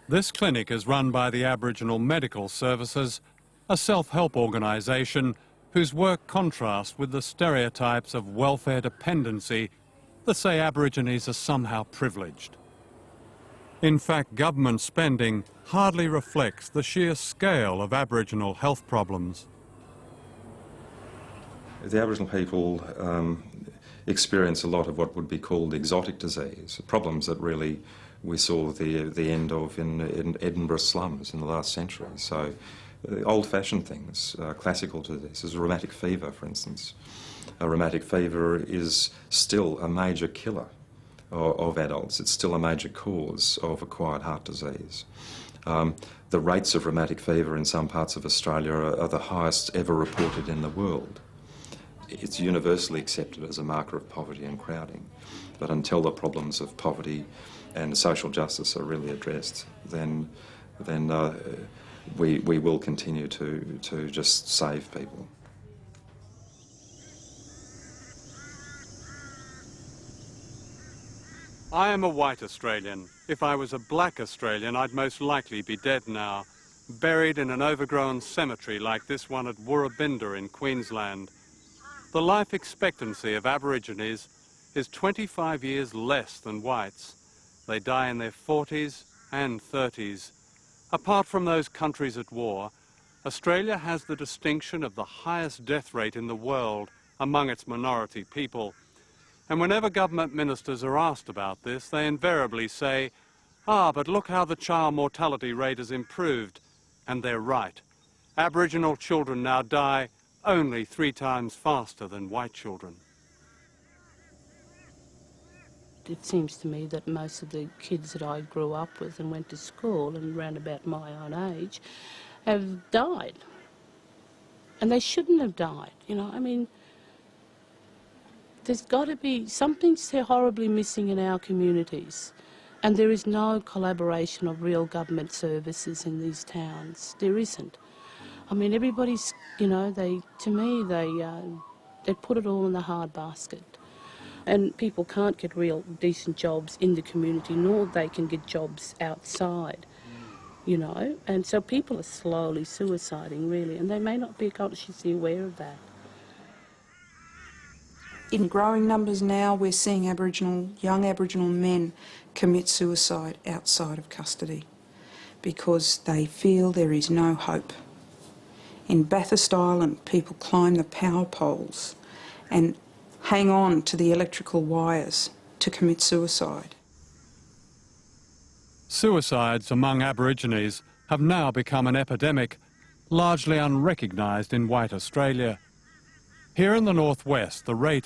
This clinic is run by the Aboriginal Medical Services, a self-help organisation whose work contrasts with the stereotypes of welfare dependency that say Aborigines are somehow privileged. In fact, government spending hardly reflects the sheer scale of Aboriginal health problems. The Aboriginal people experience a lot of what would be called exotic disease, problems that really we saw the end of in Edinburgh slums in the last century. So old-fashioned things, classical to this, is rheumatic fever, for instance. Rheumatic fever is still a major killer of adults. It's still a major cause of acquired heart disease. The rates of rheumatic fever in some parts of Australia are the highest ever reported in the world. It's universally accepted as a marker of poverty and crowding. But until the problems of poverty and social justice are really addressed, then we will continue to just save people. I am a white Australian. If I was a black Australian, I'd most likely be dead now, buried in an overgrown cemetery like this one at Woorabinda in Queensland. The life expectancy of Aborigines is 25 years less than whites. They die in their 40s and 30s. Apart from those countries at war, Australia has the distinction of the highest death rate in the world among its minority people. And whenever government ministers are asked about this, they invariably say, but look how the child mortality rate has improved. And they're right. Aboriginal children now die only 3 times faster than white children. It seems to me that most of the kids that I grew up with and went to school and round about my own age have died. And they shouldn't have died, you know. I mean, there's got to be something so horribly missing in our communities. And there is no collaboration of real government services in these towns. There isn't. I mean, everybody's, you know, they put it all in the hard basket. And people can't get real decent jobs in the community, nor they can get jobs outside, you know. And so people are slowly suiciding, really, and they may not be consciously aware of that. In growing numbers now, we're seeing young Aboriginal men commit suicide outside of custody because they feel there is no hope. In Bathurst Island, people climb the power poles and hang on to the electrical wires to commit suicide. Suicides among Aborigines have now become an epidemic, largely unrecognised in white Australia. Here in the northwest, the rate is